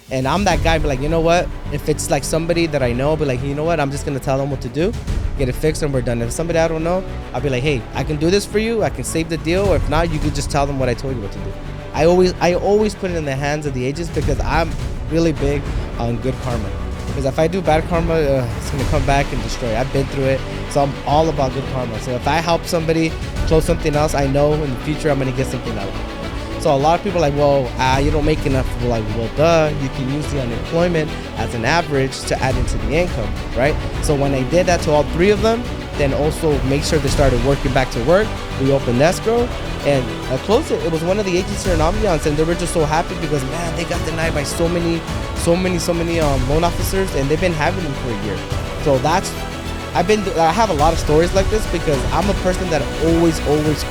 And I'm that guy, be like, you know what? If it's like somebody that I know, be like, you know what? I'm just gonna tell them what to do, get it fixed, and we're done. If somebody I don't know, I'll be like, hey, I can do this for you. I can save the deal. Or if not, you could just tell them what I told you what to do. I always put it in the hands of the agents because I'm really big on good karma. Because if I do bad karma, it's gonna come back and destroy. I've been through it, so I'm all about good karma. So if I help somebody close something else, I know in the future I'm gonna get something out of it. So a lot of people are like, well, you don't make enough. We're like, well, duh, you can use the unemployment as an average to add into the income, right? So when I did that to all three of them, then also make sure they started working back to work. We opened escrow and I closed it. It was one of the agents here in Ambiance, and they were just so happy because, man, they got denied by so many loan officers, and they've been having them for a year. So I have a lot of stories like this because I'm a person that always goes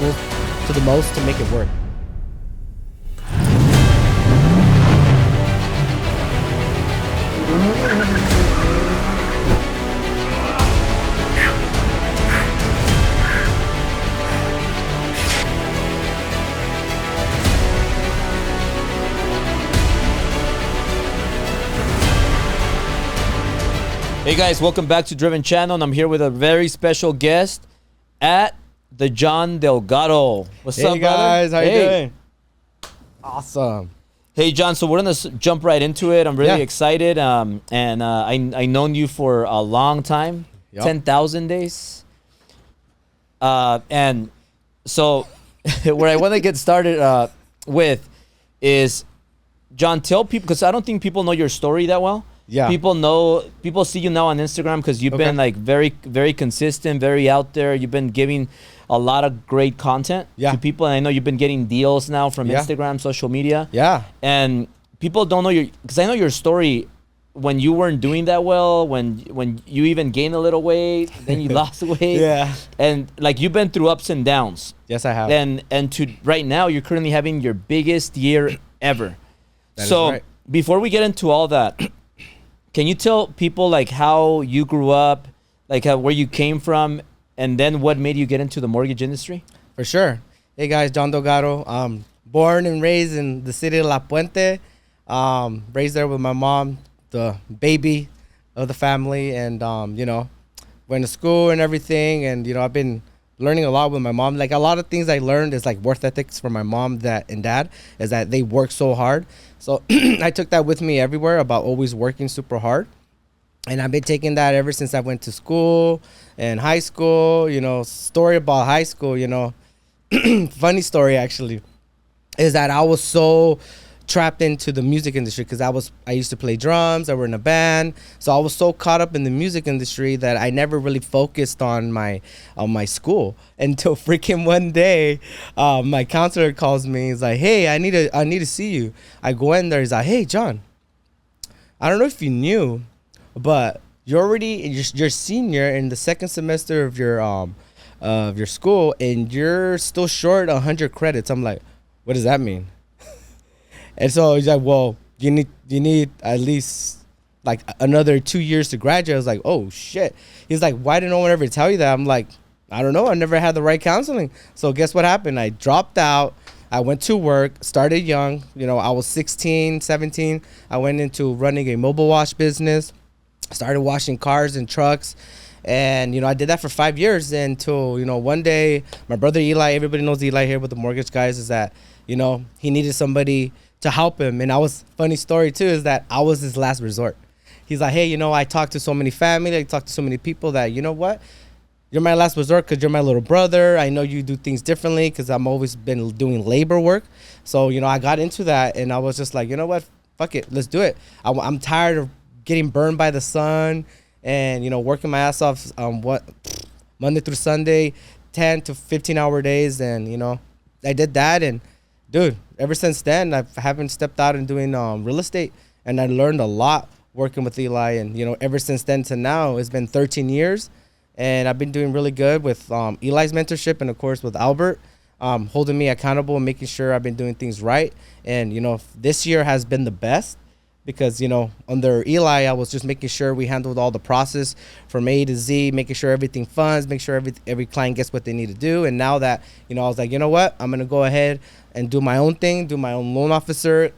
to the most to make it work. Hey guys, welcome back to Driven Channel, and I'm here with a very special guest at the John Delgado. What's up, guys? brother? How you doing? Awesome. Hey, John. So we're gonna jump right into it. I'm really excited. I known you for a long time, 10,000 days. And so where I want to get started with is, John, tell people, because I don't think people know your story that well. Yeah. People see you now on Instagram because you've been like very, very consistent, very out there. You've been giving a lot of great content to people. And I know you've been getting deals now from Instagram, social media. Yeah. And people don't know because I know your story when you weren't doing that well, when you even gained a little weight, then you lost weight. Yeah. And like you've been through ups and downs. Yes, I have. And to right now, you're currently having your biggest year ever. So right. Before we get into all that, can you tell people like how you grew up, like where you came from, and then what made you get into the mortgage industry? For sure. Hey guys, John Delgado. Born and raised in the city of La Puente. Raised there with my mom, the baby of the family, and went to school and everything. And I've been learning a lot with my mom. Like a lot of things I learned is like worth ethics from my mom and dad is that they work so hard. So I took that with me everywhere about always working super hard. And I've been taking that ever since I went to school and high school. Story about high school, funny story actually, is that I was so trapped into the music industry because I used to play drums. I were in a band, so I was so caught up in the music industry that I never really focused on my school until freaking one day, my counselor calls me. He's like, "Hey, I need to see you." I go in there. He's like, "Hey, John, I don't know if you knew, but you're senior in the second semester of your school, and you're still short 100 credits." I'm like, "What does that mean?" And so he's like, "Well, you need at least like another 2 years to graduate." I was like, "Oh shit." He's like, "Why didn't no one ever tell you that?" I'm like, "I don't know. I never had the right counseling." So guess what happened? I dropped out. I went to work, started young. I was 16, 17. I went into running a mobile wash business, started washing cars and trucks. And, I did that for 5 years until, one day my brother Eli, everybody knows Eli here with the mortgage guys, is that, he needed somebody to help him. And funny story too, is that I was his last resort. He's like, "Hey, I talked to so many family, I talked to so many people that, you know what? You're my last resort because you're my little brother. I know you do things differently because I'm always been doing labor work." So, I got into that and I was just like, you know what? Fuck it. Let's do it. I'm tired of getting burned by the sun and, working my ass off Monday through Sunday, 10 to 15 hour days. And, I did that. And dude, ever since then, I haven't stepped out and doing real estate. And I learned a lot working with Eli. And, ever since then to now, it's been 13 years. And I've been doing really good with Eli's mentorship and, of course, with Albert, holding me accountable and making sure I've been doing things right. And, this year has been the best because, under Eli, I was just making sure we handled all the process from A to Z, making sure everything funds, make sure every client gets what they need to do. And now that, I was like, you know what? I'm going to go ahead and do my own thing, do my own loan officer,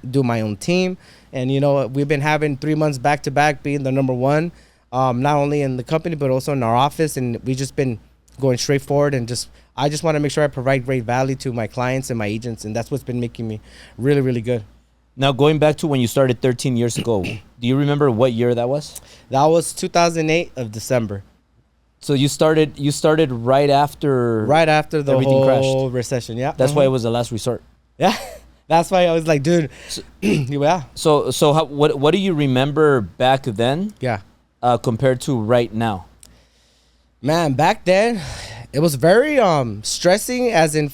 do my own team. And, you know, we've been having 3 months back to back being the number one, not only in the company, but also in our office. And we've just been going straight forward and I just want to make sure I provide great value to my clients and my agents. And that's what's been making me really, really good. Now, going back to when you started 13 years ago, do you remember what year that was? That was 2008 of December. So you started right after the everything whole crashed. Recession. Yeah. That's why it was the last resort. Yeah. That's why I was like, dude, yeah. So what do you remember back then? Yeah. Compared to right now? Man, back then, it was very stressing. As in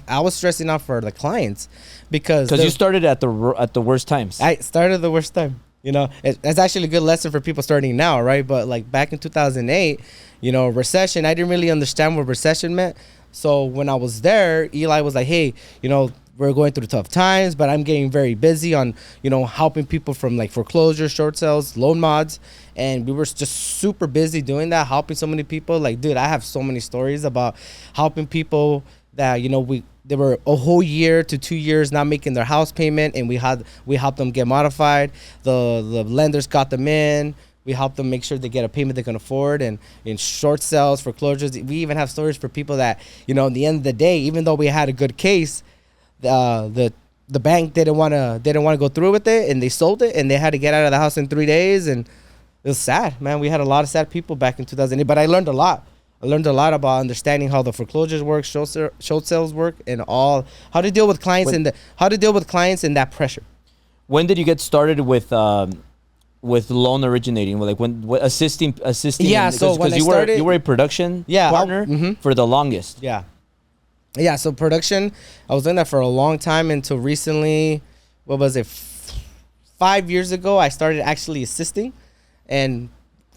I was stressing out for the clients because you started at the worst times. I started the worst time. You know, it's actually a good lesson for people starting now, right? But like back in 2008, you know, recession, I didn't really understand what recession meant. So when I was there, Eli was like, hey, you know, we're going through tough times, but I'm getting very busy on, you know, helping people from like foreclosures, short sales, loan mods. And we were just super busy doing that, helping so many people. Like, dude, I have so many stories about helping people that, you know, they were a whole year to 2 years not making their house payment. And we helped them get modified. The lenders got them in. We help them make sure they get a payment they can afford. And in short sales, foreclosures, we even have stories for people that, you know, at the end of the day, even though we had a good case, the bank didn't want to go through with it, and they sold it, and they had to get out of the house in 3 days. And it was sad, man. We had a lot of sad people back in 2008, but I learned a lot. I learned a lot about understanding how the foreclosures work, short sales work, and how to deal with clients and that pressure. When did you get started with loan originating? Like when assisting? Yeah, so when I started, you were a production partner for the longest. Yeah. Yeah, so production, I was doing that for a long time until recently. What was it? 5 years ago, I started actually assisting, and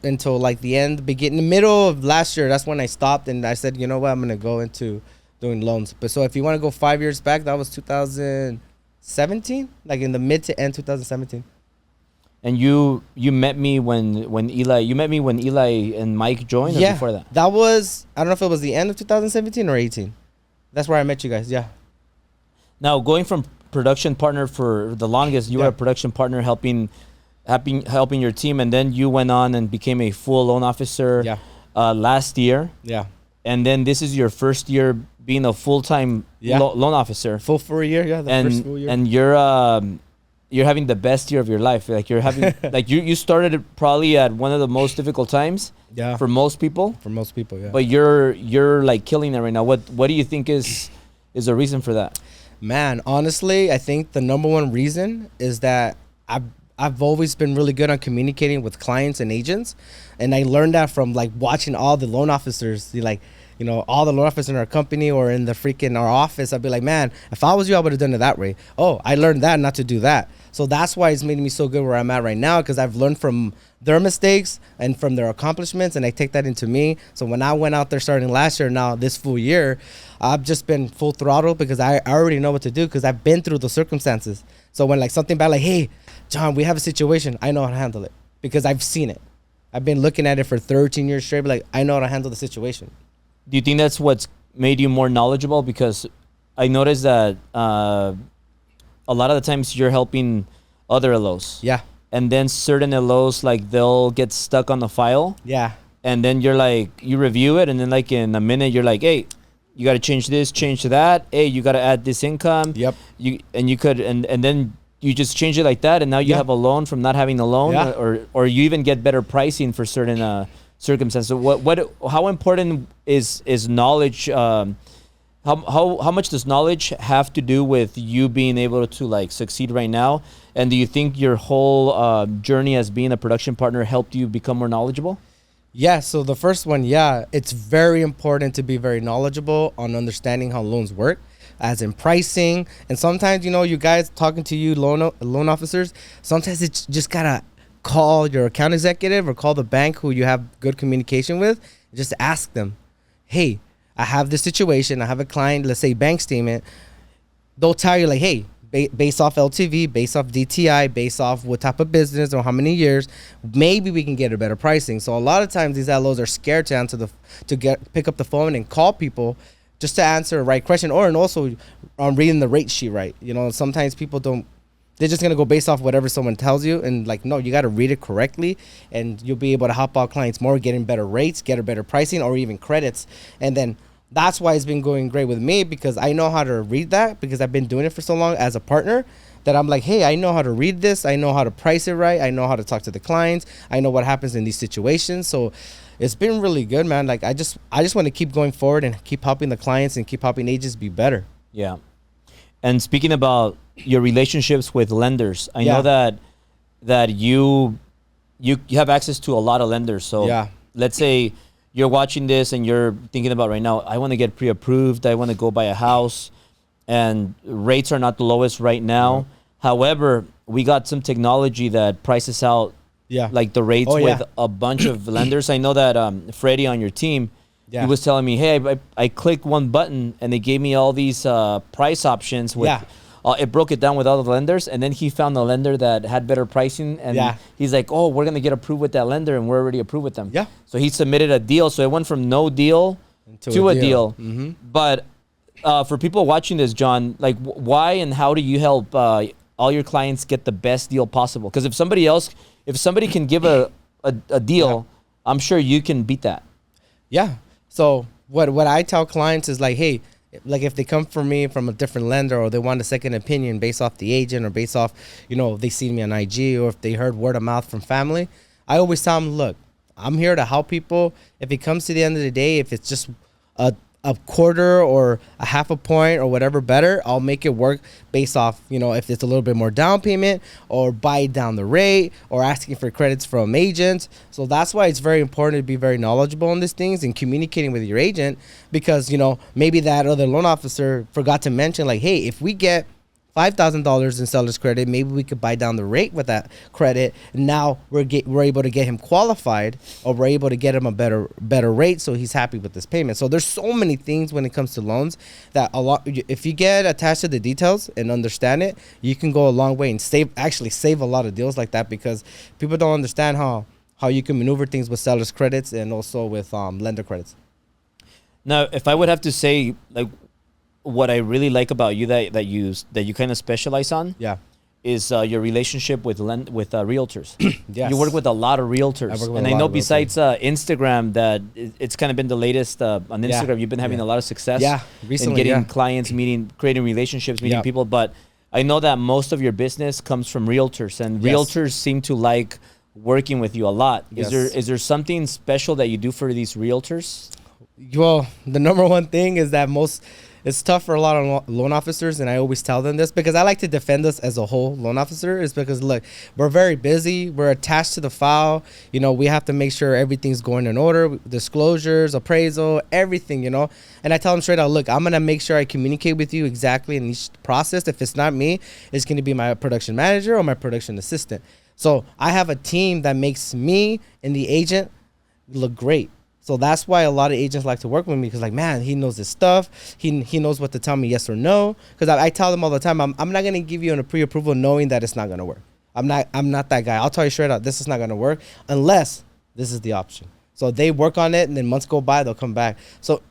until like the middle of last year, that's when I stopped and I said, you know what, I'm gonna go into doing loans. But so if you want to go 5 years back, that was 2017, like in the mid to end 2017. And you met me when Eli and Mike joined. Yeah, or before that? That was, I don't know if it was the end of 2017 or 18. That's where I met you guys. Yeah. Now, going from production partner for the longest, you were a production partner helping your team, and then you went on and became a full loan officer last year. Yeah. And then this is your first year being a full-time loan officer. Full for a year, first full year. And you're having the best year of your life. Like you're having like you started it probably at one of the most difficult times for most people. For most people, yeah. But you're like killing it right now. What do you think is the reason for that? Man, honestly, I think the number one reason is that I've always been really good on communicating with clients and agents, and I learned that from like watching all the loan officers. You know, all the loan officers in our company or in our office, I'd be like, man, if I was you, I would have done it that way. Oh, I learned that not to do that. So that's why it's made me so good where I'm at right now, because I've learned from their mistakes and from their accomplishments, and I take that into me. So when I went out there starting last year, now this full year, I've just been full throttle because I already know what to do because I've been through the circumstances. So when like something bad, like, hey, John, we have a situation, I know how to handle it because I've seen it. I've been looking at it for 13 years straight, but like I know how to handle the situation. Do you think that's what's made you more knowledgeable? Because I noticed that a lot of the times you're helping other LOs. Yeah. And then certain LOs, like they'll get stuck on the file. Yeah. And then you're like, you review it, and then like in a minute you're like, hey, you got to change this, change that. Hey, you got to add this income. Yep. And then you just change it like that, and now you have a loan from not having a loan, or you even get better pricing for certain circumstances. So how important is knowledge? How much does knowledge have to do with you being able to like succeed right now? And do you think your whole journey as being a production partner helped you become more knowledgeable? Yeah, so the first one, it's very important to be very knowledgeable on understanding how loans work, as in pricing. And sometimes, you know, you guys talking to you loan officers, sometimes it's just gotta call your account executive or call the bank who you have good communication with, and just ask them, hey, I have this situation, I have a client, let's say bank statement. They'll tell you like, hey, based off LTV, based off DTI, based off what type of business or how many years, maybe we can get a better pricing. So a lot of times these LOs are scared to answer pick up the phone and call people just to answer the right question, and also reading the rate sheet right. You know, sometimes people don't they're just gonna go based off whatever someone tells you, and like, no, you got to read it correctly, and you'll be able to help out clients more, getting better rates, get a better pricing, or even credits. And then that's why it's been going great with me, because I know how to read that, because I've been doing it for so long as a partner, that I'm like, hey, I know how to read this, I know how to price it right, I know how to talk to the clients, I know what happens in these situations. So it's been really good, man. Like, I just want to keep going forward and keep helping the clients and keep helping agents be better. Yeah. And speaking about your relationships with lenders, I know that you have access to a lot of lenders. So let's say you're watching this and you're thinking about right now, I want to get pre-approved, I want to go buy a house, and rates are not the lowest right now. However, we got some technology that prices out like the rates with a bunch of lenders. I know that Freddie on your team, he was telling me, hey, I clicked one button and they gave me all these price options. With, it broke it down with all the lenders, and then he found a lender that had better pricing, and he's like, oh, we're going to get approved with that lender, and we're already approved with them. Yeah. So he submitted a deal. So it went from no deal to a deal. Mm-hmm. But for people watching this, John, like why and how do you help all your clients get the best deal possible? Because if somebody can give a deal, I'm sure you can beat that. Yeah. So what I tell clients is like, hey, like if they come for me from a different lender, or they want a second opinion based off the agent, or based off, if they see me on IG, or if they heard word of mouth from family, I always tell them, look, I'm here to help people. If it comes to the end of the day, if it's just a quarter or a half a point or whatever better, I'll make it work based off, if it's a little bit more down payment, or buy down the rate, or asking for credits from agents. So that's why it's very important to be very knowledgeable on these things and communicating with your agent, because, maybe that other loan officer forgot to mention, like, hey, if we get $5,000 in seller's credit, maybe we could buy down the rate with that credit. Now we're able to get him qualified, or we're able to get him a better rate, so he's happy with this payment. So there's so many things when it comes to loans that if you get attached to the details and understand it, you can go a long way and save a lot of deals like that, because people don't understand how you can maneuver things with seller's credits and also with lender credits. Now, if I would have to say, like, what I really like about you that you kind of specialize on, is your relationship with realtors. Yes. You work with a lot of realtors, and I know besides Instagram that it's kind of been the latest on Instagram. You've been having a lot of success, recently, in getting clients, creating relationships, meeting people. But I know that most of your business comes from realtors, and realtors seem to like working with you a lot. Is there something special that you do for these realtors? Well, the number one thing is that it's tough for a lot of loan officers, and I always tell them this, because I like to defend us as a whole loan officer, is because, look, we're very busy. We're attached to the file. We have to make sure everything's going in order, disclosures, appraisal, everything, And I tell them straight out, look, I'm going to make sure I communicate with you exactly in each process. If it's not me, it's going to be my production manager or my production assistant. So I have a team that makes me and the agent look great. So that's why a lot of agents like to work with me, because, like, man, he knows his stuff. He knows what to tell me, yes or no. Because I tell them all the time, I'm not going to give you a pre-approval knowing that it's not going to work. I'm not that guy. I'll tell you straight out, this is not going to work unless this is the option. So they work on it, and then months go by, they'll come back. So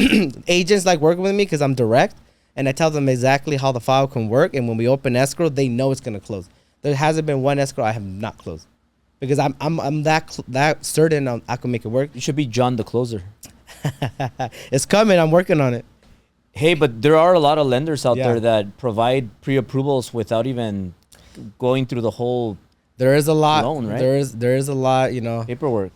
agents like working with me because I'm direct, and I tell them exactly how the file can work. And when we open escrow, they know it's going to close. There hasn't been one escrow I have not closed, because I'm that certain I can make it work. You should be John the closer. It's coming. I'm working on it. Hey, but there are a lot of lenders out there that provide pre-approvals without even going through the whole. There is a lot. Loan, right? There is a lot. Paperwork.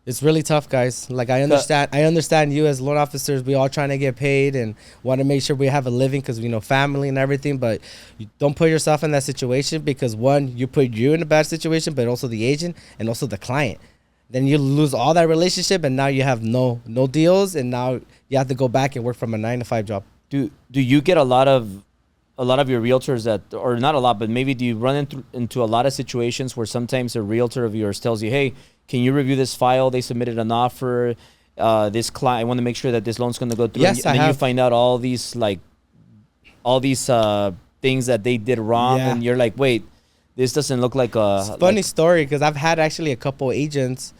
It's really tough, guys. Like, I understand you as loan officers. We all trying to get paid and want to make sure we have a living, because family and everything. But you don't put yourself in that situation, because one, you put you in a bad situation, but also the agent and also the client. Then you lose all that relationship, and now you have no deals, and now you have to go back and work from a 9-to-5 job. Do you get a lot of your realtors or not a lot, but maybe do you run into a lot of situations where sometimes a realtor of yours tells you, hey, can you review this file? They submitted an offer. This client, I want to make sure that this loan's going to go through. Yes, and then you find out all these things that they did wrong, and you're like, wait, this doesn't look like a... It's a funny story, because I've had actually a couple agents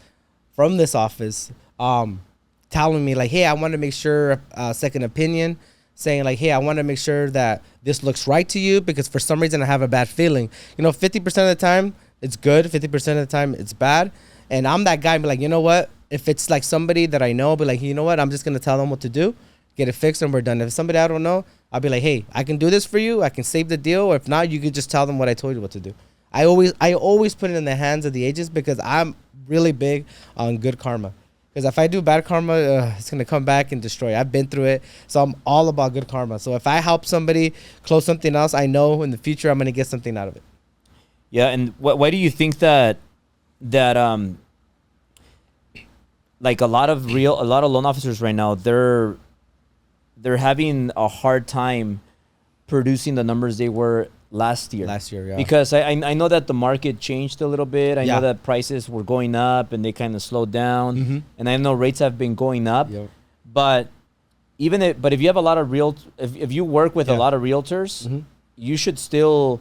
from this office telling me, like, hey, I want to make sure second opinion. saying like, hey, I want to make sure that this looks right to you because for some reason I have a bad feeling. 50% of the time it's good, 50% of the time it's bad. And I'm that guy, be like, you know what? If it's like somebody that I know, I'll be like, you know what? I'm just going to tell them what to do, get it fixed, and we're done. If it's somebody I don't know, I'll be like, hey, I can do this for you. I can save the deal. Or if not, you could just tell them what I told you what to do. I always put it in the hands of the agents because I'm really big on good karma. Because if I do bad karma, it's going to come back and destroy. I've been through it. So I'm all about good karma. So if I help somebody close something else, I know in the future I'm going to get something out of it. Yeah, and why do you think that like a lot of loan officers right now, they're having a hard time producing the numbers they were last year. Yeah. Because I know that the market changed a little bit. I know that prices were going up and they kind of slowed down. Mm-hmm. And I know rates have been going up. Yep. But if you have a lot of if you work with a lot of realtors, mm-hmm. you should still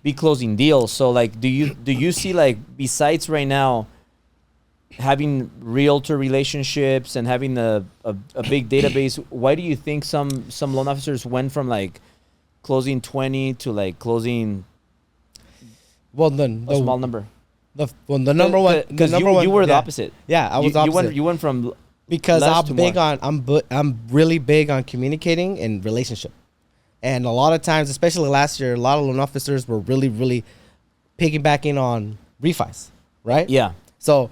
be closing deals. So like, do you see, like, besides right now having realtor relationships and having a big database, why do you think some loan officers went from like closing 20 to like closing a small number? The number one, because you were the opposite. Yeah, I was opposite. You went from because I'm really big on communicating and relationship. And a lot of times, especially last year, a lot of loan officers were really, really piggybacking on refis, right? Yeah. So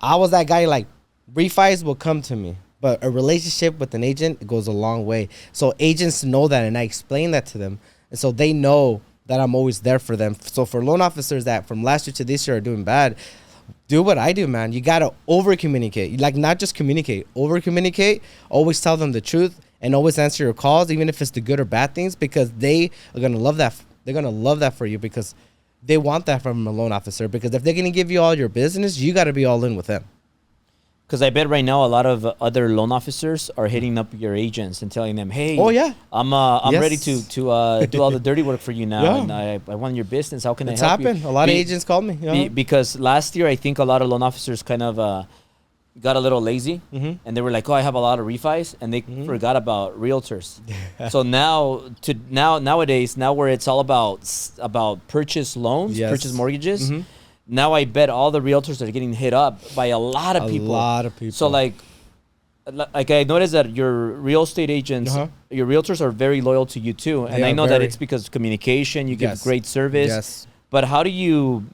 I was that guy, like, refis will come to me, but a relationship with an agent goes a long way. So agents know that, and I explain that to them. And so they know that I'm always there for them. So for loan officers that from last year to this year are doing bad, do what I do, man. You got to over-communicate. Like, not just communicate, over-communicate. Always tell them the truth and always answer your calls, even if it's the good or bad things, because they are going to love that. They're going to love that for you because they want that from a loan officer. Because if they're going to give you all your business, you got to be all in with them. Because I bet right now a lot of other loan officers are hitting up your agents and telling them, "Hey, I'm ready to do all the dirty work for you now, and I want your business. How can I help you?" It's happened. A lot of agents called me. Because last year I think a lot of loan officers kind of got a little lazy, mm-hmm. and they were like, "Oh, I have a lot of refis," and they mm-hmm. forgot about realtors. So nowadays, where it's all about purchase loans, purchase mortgages. Mm-hmm. Now I bet all the realtors are getting hit up by a lot of people. So like I noticed that your real estate agents, your realtors are very loyal to you too. And I know that it's because of communication. You give great service. Yes. But how do you,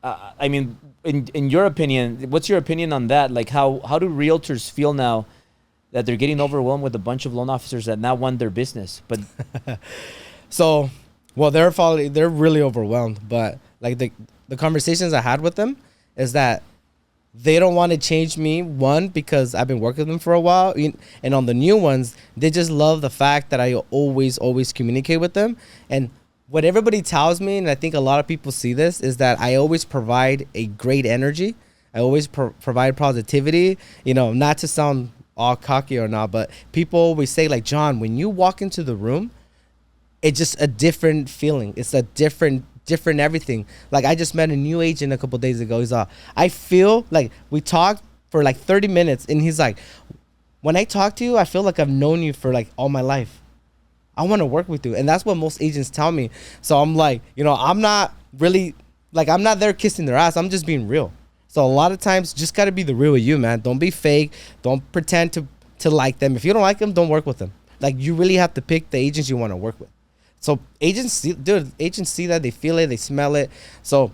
I mean, in your opinion, what's your opinion on that? Like how do realtors feel now that they're getting overwhelmed with a bunch of loan officers that now want their business? But they're really overwhelmed. But like the conversations I had with them is that they don't want to change me, one, because I've been working with them for a while. And on the new ones, they just love the fact that I always communicate with them. And what everybody tells me, and I think a lot of people see this, is that I always provide a great energy. I always provide positivity, not to sound all cocky or not, but people always say, like, John, when you walk into the room, it's just a different feeling. It's a different everything. Like, I just met a new agent a couple days ago. He's I feel like we talked for like 30 minutes and he's like, when I talk to you, I feel like I've known you for like all my life. I want to work with you. And that's what most agents tell me. So I'm like, I'm not really like, I'm not there kissing their ass. I'm just being real. So a lot of times just got to be the real with you, man. Don't be fake. Don't pretend to like them. If you don't like them, don't work with them. Like, you really have to pick the agents you want to work with. So agents see that, they feel it, they smell it. So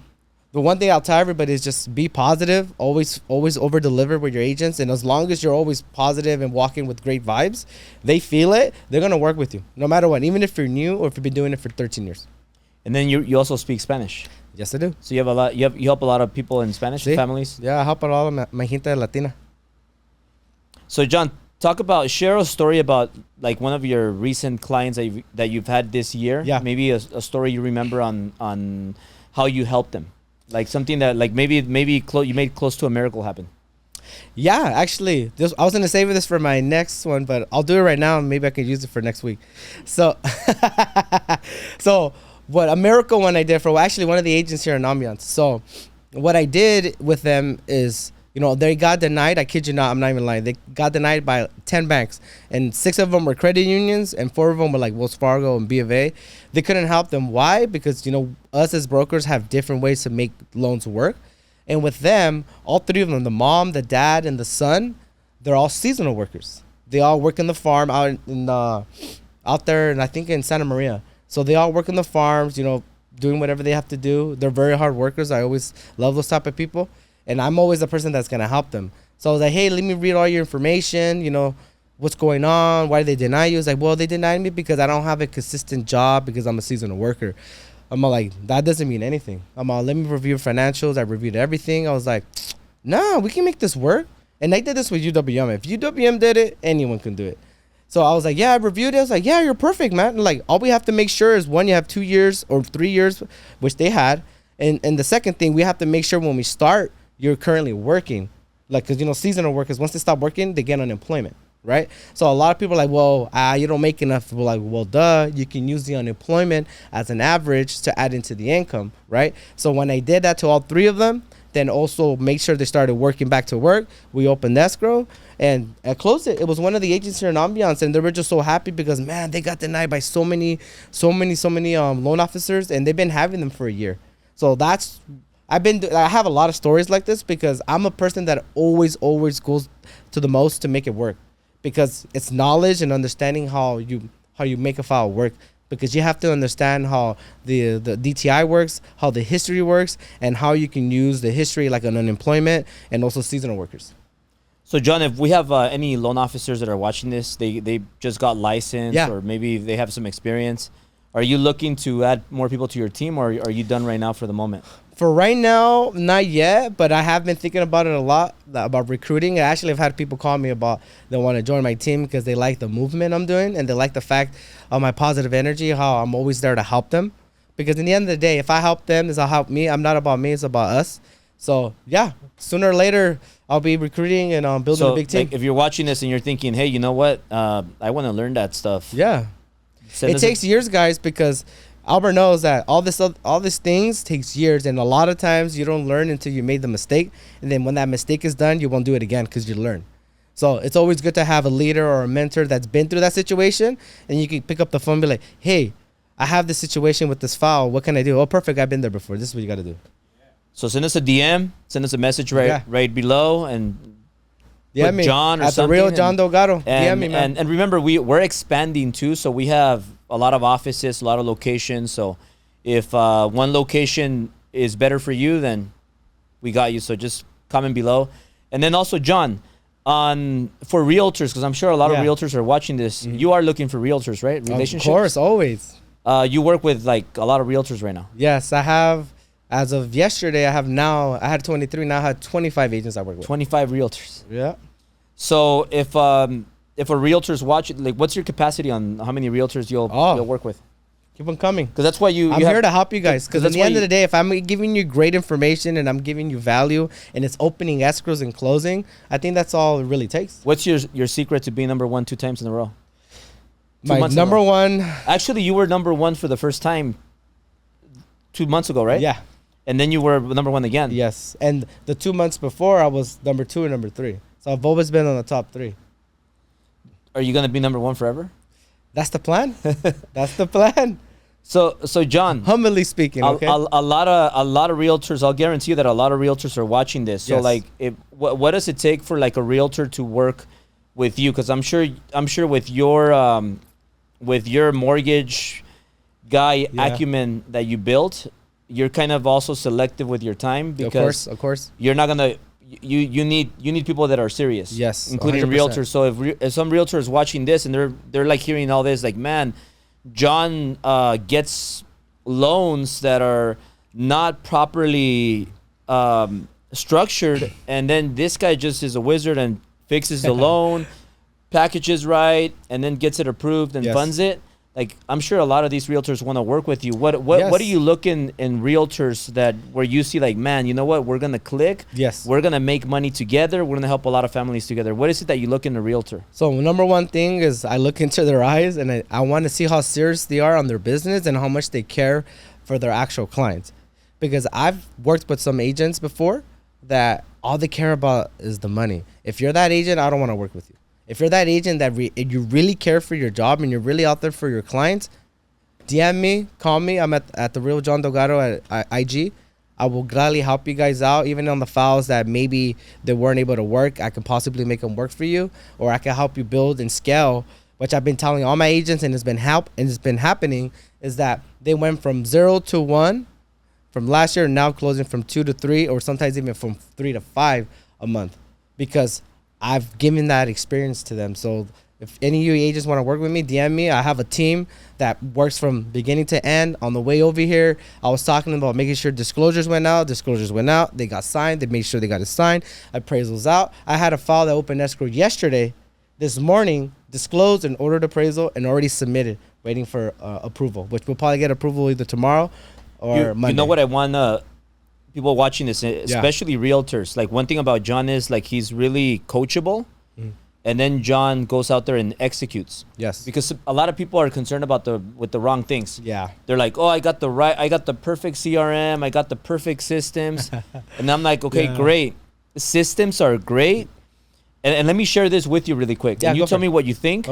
the one thing I'll tell everybody is just be positive, always over deliver with your agents. And as long as you're always positive and walking with great vibes, they feel it, they're going to work with you no matter what, even if you're new or if you've been doing it for 13 years. And then you also speak Spanish. Yes, I do. So you help a lot of people in Spanish, families? Yeah, I help a lot of my gente latina. So John, share a story about like one of your recent clients that you've had this year. Yeah. Maybe a story you remember on how you helped them. Like something that like maybe you made close to a miracle happen. Yeah, actually, I was going to save this for my next one, but I'll do it right now and maybe I can use it for next week. So, a miracle one I did for one of the agents here in Ambiance. So what I did with them is, You know, they got denied. I kid you not. I'm not even lying. They got denied by 10 banks, and 6 of them were credit unions, and 4 of them were like Wells Fargo and B of A. They couldn't help them. Why? Because, you know, us as brokers have different ways to make loans work. And with them, all 3 of them, the mom, the dad, and the son, they're all seasonal workers. They all work in the farm out there, and I think in Santa Maria. So they all work in the farms, you know, doing whatever they have to do. They're very hard workers. I always love those type of people. And I'm always the person that's going to help them. So I was like, hey, let me read all your information. You know, what's going on? Why did they deny you? It's like, well, they denied me because I don't have a consistent job because I'm a seasonal worker. I'm all like, that doesn't mean anything. I'm all, let me review financials. I reviewed everything. I was like, no, we can make this work. And I did this with UWM. If UWM did it, anyone can do it. So I was like, yeah, I reviewed it. I was like, yeah, you're perfect, man. And like, all we have to make sure is, one, you have 2 years or 3 years, which they had. And the second thing, we have to make sure when we start, you're currently working. Like, because, you know, seasonal workers, once they stop working, they get unemployment, right? So a lot of people are like, well, you don't make enough. We're like, well, duh, you can use the unemployment as an average to add into the income, right? So when I did that to all 3 of them, then also make sure they started working back to work. We opened escrow and I closed it. It was one of the agents here in Ambiance, and they were just so happy because, man, they got denied by so many loan officers, and they've been having them for a year. So that's, I have a lot of stories like this because I'm a person that always goes to the most to make it work, because it's knowledge and understanding how you make a file work. Because you have to understand how the DTI works, how the history works, and how you can use the history like an unemployment and also seasonal workers. So, John, if we have any loan officers that are watching this, they just got licensed, or maybe they have some experience, are you looking to add more people to your team, or are you done right now for the moment? For right now, not yet, but I have been thinking about it a lot, about recruiting. I actually have had people call me about they want to join my team because they like the movement I'm doing, and they like the fact of my positive energy, how I'm always there to help them. Because in the end of the day, if I help them, they'll help me. I'm not about me, it's about us. So, yeah, sooner or later, I'll be recruiting and building a big team. Like, if you're watching this and you're thinking, hey, you know what? I want to learn that stuff. Yeah. It takes years, guys, because Albert knows that all these things takes years, and a lot of times you don't learn until you made the mistake, and then when that mistake is done, you won't do it again because you learn. So it's always good to have a leader or a mentor that's been through that situation, and you can pick up the phone and be like, hey, I have this situation with this file. What can I do? Oh, perfect. I've been there before. This is what you got to do. So send us a DM, send us a message right below, and yeah, me, John or at something. The real John Delgado. And, me, man. And remember, we're expanding too, so we have a lot of offices, a lot of locations. So if one location is better for you, then we got you. So just comment below. And then also, John, for realtors, because I'm sure a lot of realtors are watching this, you are looking for realtors, right? Relationships? Of course, always. You work with like a lot of realtors right now. Yes, I have. As of yesterday, I had 23. Now I have 25 agents I work with. 25 realtors. Yeah. So if a realtor's watching, like, what's your capacity on how many realtors you'll work with? Keep on coming. Because that's why I'm here to help you guys. Because at the end of the day, if I'm giving you great information and I'm giving you value and it's opening escrows and closing, I think that's all it really takes. What's your secret to being number one 2 times in a row? My number one. Actually, you were number one for the first time 2 months ago, right? Yeah. And then you were number one again. Yes. And the 2 months before, I was number 2 and number 3. So I've always been on the top 3. Are you going to be number one forever? That's the plan. That's the plan. So John, humbly speaking, okay? a lot of realtors, I'll guarantee you that a lot of realtors are watching this. So like, what does it take for like a realtor to work with you? Because I'm sure with your mortgage guy acumen that you built, you're kind of also selective with your time, because of course you're not gonna you need people that are serious. Yes, including 100%. realtors. So if some realtor is watching this and they're like hearing all this, like, man, John gets loans that are not properly structured, and then this guy just is a wizard and fixes the loan, packages right, and then gets it approved and funds it. Like, I'm sure a lot of these realtors want to work with you. What do you look in realtors where you see, like, man, you know what, we're gonna click. Yes. We're gonna make money together. We're gonna help a lot of families together. What is it that you look in a realtor? So number one thing is I look into their eyes, and I want to see how serious they are on their business and how much they care for their actual clients. Because I've worked with some agents before that all they care about is the money. If you're that agent, I don't want to work with you. If you're that agent that you really care for your job and you're really out there for your clients, DM me, call me. I'm at the real John Delgado at IG. I will gladly help you guys out, even on the files that maybe they weren't able to work. I can possibly make them work for you, or I can help you build and scale. Which I've been telling all my agents, and it's been happening, is that they went from 0 to 1 from last year, and now closing from 2 to 3, or sometimes even from 3 to 5 a month, because I've given that experience to them. So if any of you agents want to work with me, DM me. I have a team that works from beginning to end. On the way over here, I was talking about making sure disclosures went out. Disclosures went out. They got signed. They made sure they got it signed. Appraisals out. I had a file that opened escrow yesterday. This morning, disclosed and ordered appraisal and already submitted, waiting for approval, which we'll probably get approval either tomorrow or Monday. You know what I want people watching this, especially realtors. Like, one thing about John is, like, he's really coachable. And then John goes out there and executes. Yes. Because a lot of people are concerned about with the wrong things. Yeah. They're like, oh, I got the perfect CRM, I got the perfect systems. And I'm like, okay, great. The systems are great. And let me share this with you really quick. Yeah, and you tell me what you think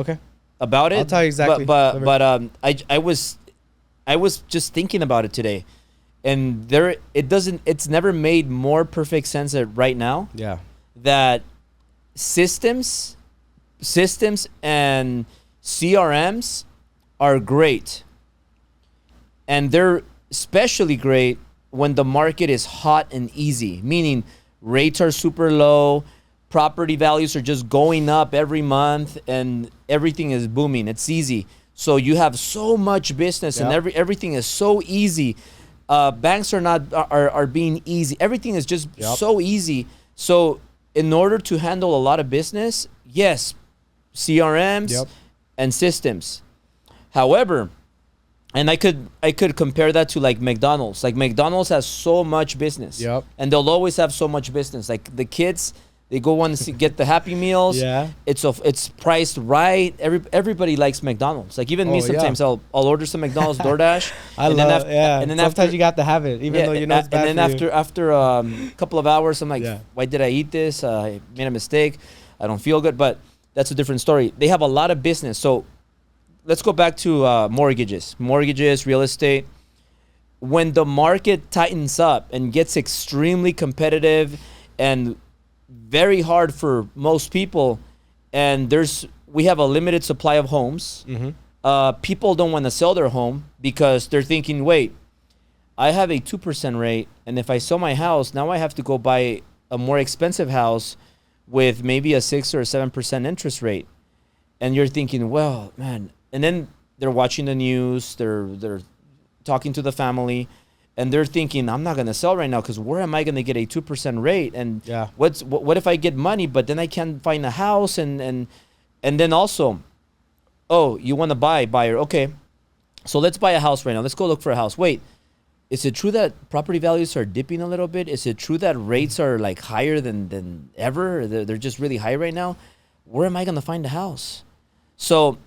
about it. I'll tell you exactly. But I was just thinking about it today. And it's never made more perfect sense right now. Yeah. That systems and CRMs are great. And they're especially great when the market is hot and easy, meaning rates are super low, property values are just going up every month, and everything is booming. It's easy. So you have so much business, and everything is so easy. Banks are being easy. Everything is just so easy. So in order to handle a lot of business, yes, CRMs and systems. However, and I could compare that to like McDonald's. Like, McDonald's has so much business, and they'll always have so much business. Like, the kids, they go want to get the Happy Meals. Yeah, it's priced right. Everybody likes McDonald's. Like, even me, sometimes I'll order some McDonald's DoorDash. And then sometimes you got to have it, even though you know it's bad. And then after a couple of hours, I'm like, why did I eat this? I made a mistake. I don't feel good. But that's a different story. They have a lot of business. So let's go back to mortgages, real estate. When the market tightens up and gets extremely competitive and very hard for most people, and we have a limited supply of homes. People don't want to sell their home because they're thinking, wait, I have a 2% rate, and if I sell my house, now I have to go buy a more expensive house with maybe a 6 or 7% interest rate. And you're thinking, well, man. And then they're watching the news, they're talking to the family, and they're thinking, I'm not going to sell right now because where am I going to get a 2% rate? And what if I get money, but then I can't find a house? And then also, oh, you want to buyer. Okay, so let's buy a house right now. Let's go look for a house. Wait, is it true that property values are dipping a little bit? Is it true that rates are like higher than ever? They're just really high right now. Where am I going to find a house? So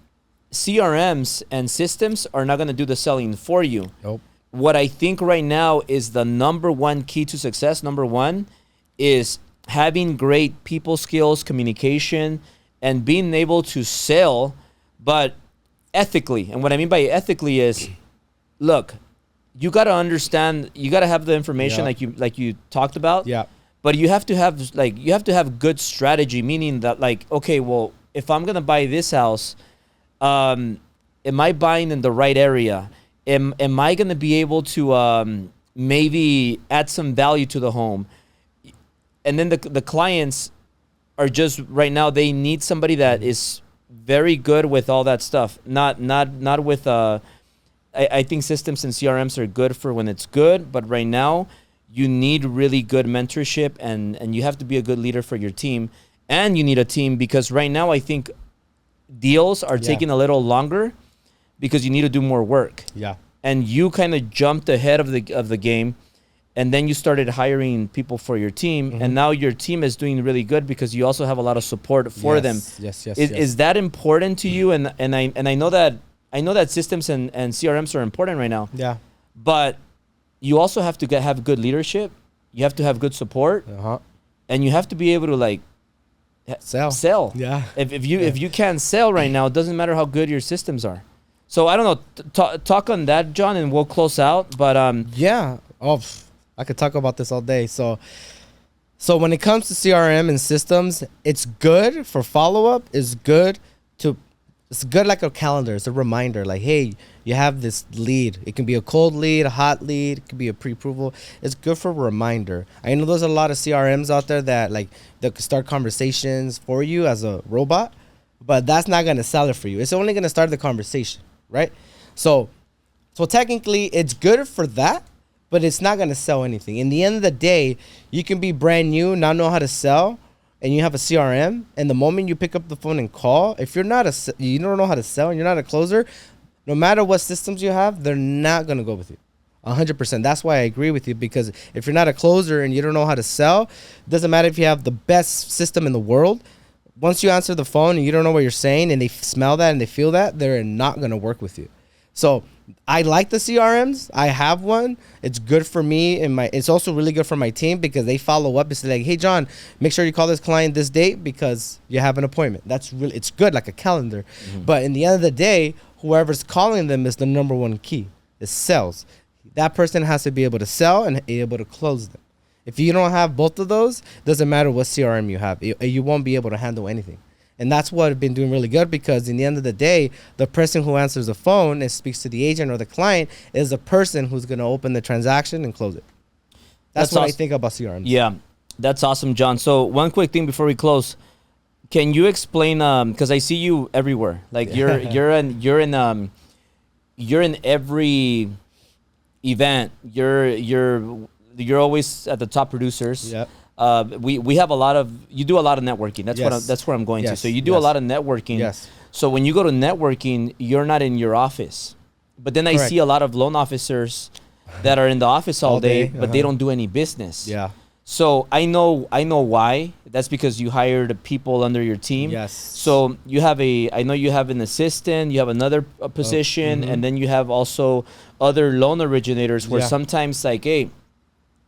CRMs and systems are not going to do the selling for you. Nope. What I think right now is the number one key to success, is having great people skills, communication, and being able to sell, but ethically. And what I mean by ethically is, look, you got to understand, you got to have the information like you talked about. Yeah. But you have to have good strategy, meaning that, like, okay, well, if I'm going to buy this house, am I buying in the right area? Am I going to be able to maybe add some value to the home? And then the clients are just, right now, they need somebody that is very good with all that stuff. Not with, I think systems and CRMs are good for when it's good, but right now you need really good mentorship, and you have to be a good leader for your team. And you need a team, because right now I think deals are taking a little longer because you need to do more work. Yeah. And you kind of jumped ahead of the game, and then you started hiring people for your team, and now your team is doing really good because you also have a lot of support for them. Yes. Is that important to you? And I know that systems and CRMs are important right now. Yeah. But you also have to have good leadership. You have to have good support. and you have to be able to like sell. Yeah. If you can't sell right now, it doesn't matter how good your systems are. So I don't know. Talk on that, John, and we'll close out. But yeah. Oh, I could talk about this all day. So when it comes to CRM and systems, it's good for follow up. It's good like a calendar. It's a reminder. Like, hey, you have this lead. It can be a cold lead, a hot lead. It could be a pre-approval. It's good for a reminder. I know there's a lot of CRMs out there that like they could start conversations for you as a robot, but that's not gonna sell it for you. It's only gonna start the conversation, right? So technically, it's good for that, but it's not gonna sell anything. In the end of the day, you can be brand new, not know how to sell, and you have a CRM, and the moment you pick up the phone and call, if you don't know how to sell and you're not a closer, no matter what systems you have, they're not gonna go with you. 100%. That's why I agree with you, because if you're not a closer and you don't know how to sell, it doesn't matter if you have the best system in the world. Once you answer the phone and you don't know what you're saying, and they smell that and they feel that, they're not gonna work with you. So I like the CRMs. I have one. It's good for me, and it's also really good for my team because they follow up and say like, hey John, make sure you call this client this date because you have an appointment. It's good, like a calendar. Mm-hmm. But in the end of the day, whoever's calling them is the number one key. It sells. That person has to be able to sell and be able to close them. If you don't have both of those, doesn't matter what CRM you have, you won't be able to handle anything. And that's what I've been doing really good, because in the end of the day, the person who answers the phone and speaks to the agent or the client is the person who's going to open the transaction and close it. That's what awesome. I think about CRM. Yeah, that's awesome, John. So one quick thing before we close. Can you explain, because I see you everywhere. Like you're in every event. You're always at the top producers. Yep. We have you do a lot of networking. That's where I'm going to. So you do a lot of networking. Yes. So when you go to networking, you're not in your office. But then Correct. I see a lot of loan officers that are in the office all day, but they don't do any business. Yeah. So I know why. That's because you hired people under your team. Yes. So I know you have an assistant, you have another position, and then you have also other loan originators where sometimes like, hey,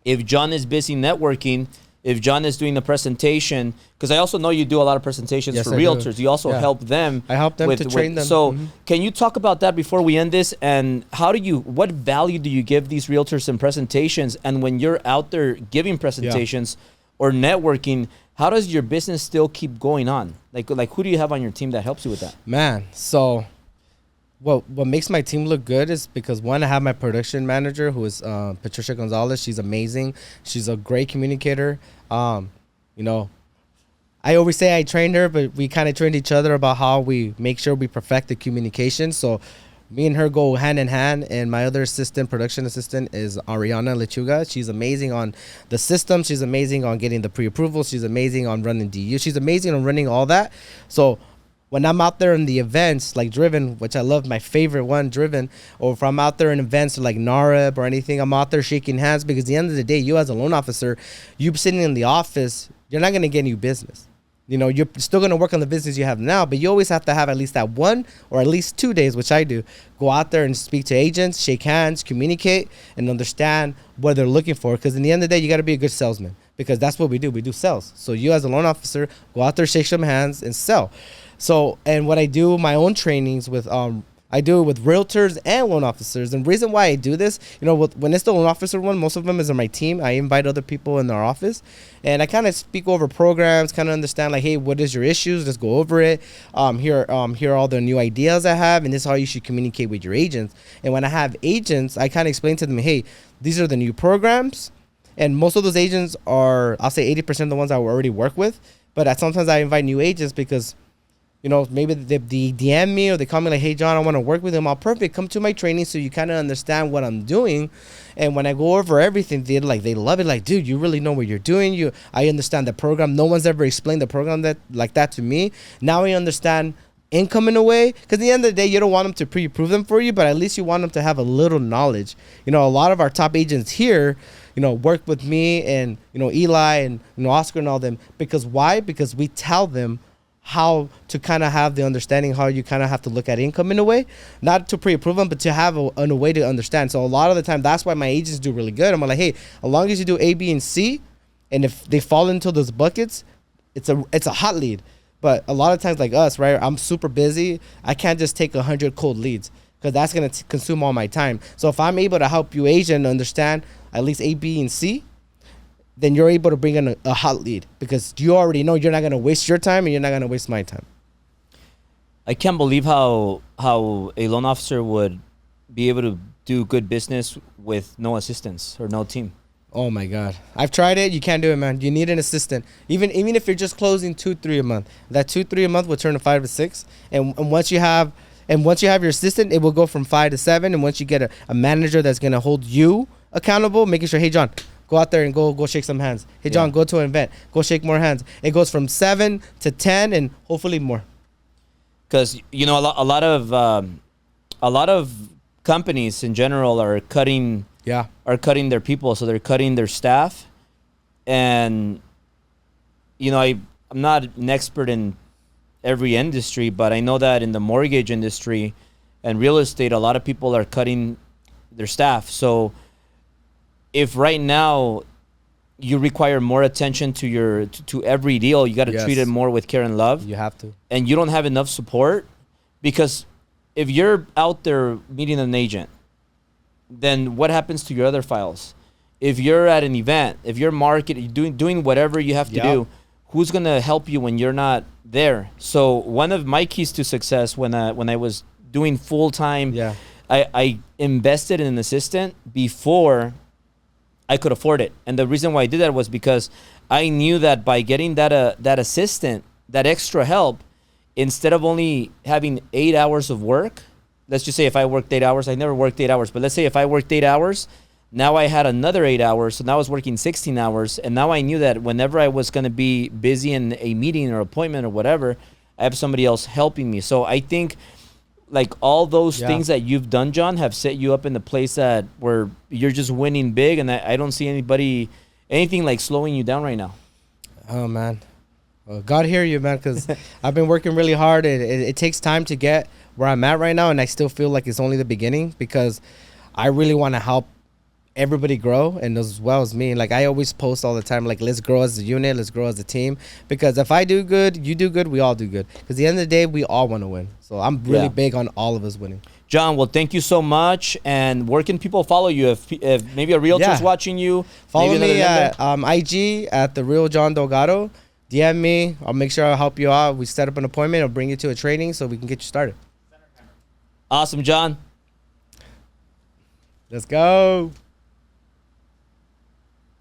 if John is busy networking, if John is doing the presentation, because I also know you do a lot of presentations for realtors. You also help them. I help them to train them. So can you talk about that before we end this? And what value do you give these realtors in presentations? And when you're out there giving presentations or networking, how does your business still keep going on? Like who do you have on your team that helps you with that? Man, so what makes my team look good is because, one, I have my production manager, who is Patricia Gonzalez. She's amazing. She's a great communicator. I always say I trained her, but we kind of trained each other about how we make sure we perfect the communication. So me and her go hand in hand. And my other production assistant, is Ariana Lechuga. She's amazing on the system. She's amazing on getting the pre-approval. She's amazing on running DU. She's amazing on running all that. So when I'm out there in the events like Driven, which I love, my favorite one, Driven, or if I'm out there in events like NAREB or anything, I'm out there shaking hands, because at the end of the day, you as a loan officer, you sitting in the office, you're not going to get any business. You're still going to work on the business you have now, but you always have to have at least that one or at least 2 days, which I do, go out there and speak to agents, shake hands, communicate, and understand what they're looking for. Because in the end of the day, you got to be a good salesman, because that's what we do. We do sales. So you as a loan officer, go out there, shake some hands, and sell. So, and what I do, my own trainings with, I do it with realtors and loan officers. And the reason why I do this, when it's the loan officer one, most of them is on my team. I invite other people in our office, and I kind of speak over programs, kind of understand like, hey, what is your issues? Let's go over it. Here are all the new ideas I have, and this is how you should communicate with your agents. And when I have agents, I kind of explain to them, hey, these are the new programs. And most of those agents are, I'll say 80% of the ones I already work with. But sometimes I invite new agents because, maybe they DM me or they call me like, hey, John, I want to work with him. I'll perfect. Come to my training so you kind of understand what I'm doing. And when I go over everything, they love it. Like, dude, you really know what you're doing. I understand the program. No one's ever explained the program that to me. Now I understand income in a way, because at the end of the day, you don't want them to pre-approve them for you, but at least you want them to have a little knowledge. A lot of our top agents here, work with me and, Eli and, Oscar and all them. Because why? Because we tell them how to kind of have the understanding, how you kind of have to look at income in a way, not to pre-approve them, but to have a way to understand. So a lot of the time, that's why my agents do really good. I'm like, hey, as long as you do A, B, and C, And if they fall into those buckets, it's a hot lead. But a lot of times, like us, right? I'm super busy. I can't just take 100 cold leads because that's gonna consume all my time. So if I'm able to help you, Asian, understand at least A, B, and C, then you're able to bring in a hot lead because you already know you're not gonna waste your time and you're not gonna waste my time. I can't believe how a loan officer would be able to do good business with no assistance or no team. Oh my God, I've tried it. You can't do it, man. You need an assistant. Even if you're just closing 2-3 a month, that 2-3 a month will turn to 5 to 6. And once you have your assistant, it will go from 5 to 7. And once you get a manager that's gonna hold you accountable, making sure, hey John, go out there and go shake some hands. Hey John, go to an event, go shake more hands. It goes from 7 to 10 and hopefully more. Because you know a lot of companies in general are cutting their people, so they're cutting their staff. And you know, I'm not an expert in every industry, but I know that in the mortgage industry and real estate, a lot of people are cutting their staff. So if right now you require more attention to every deal, you got to treat it more with care and love. You have to. And you don't have enough support, because if you're out there meeting an agent, then what happens to your other files? If you're at an event, if you're marketing, doing whatever you have to do, who's going to help you when you're not there? So one of my keys to success when I was doing full-time, I invested in an assistant before I could afford it. And the reason why I did that was because I knew that by getting that assistant, that extra help, instead of only having 8 hours of work, let's just say if I worked 8 hours, I never worked 8 hours, but let's say if I worked 8 hours, now I had another 8 hours, so now I was working 16 hours, and now I knew that whenever I was going to be busy in a meeting or appointment or whatever, I have somebody else helping me. So I think like all those things that you've done, John, have set you up in the place that where you're just winning big, and I don't see anything like slowing you down right now. Oh man, well, God hear you, man, because I've been working really hard, and it takes time to get where I'm at right now, and I still feel like it's only the beginning because I really want to help everybody grow, and as well as me. Like I always post all the time, like, let's grow as a unit, let's grow as a team, because if I do good, you do good, we all do good, because at the end of the day we all want to win. So I'm really big on all of us winning. John, well, thank you so much. And where can people follow you? If maybe a realtor's watching you, follow me at IG at the real John Delgado. DM me, I'll make sure I'll help you out. We set up an appointment, I'll bring you to a training so we can get you started. Awesome, John. Let's go.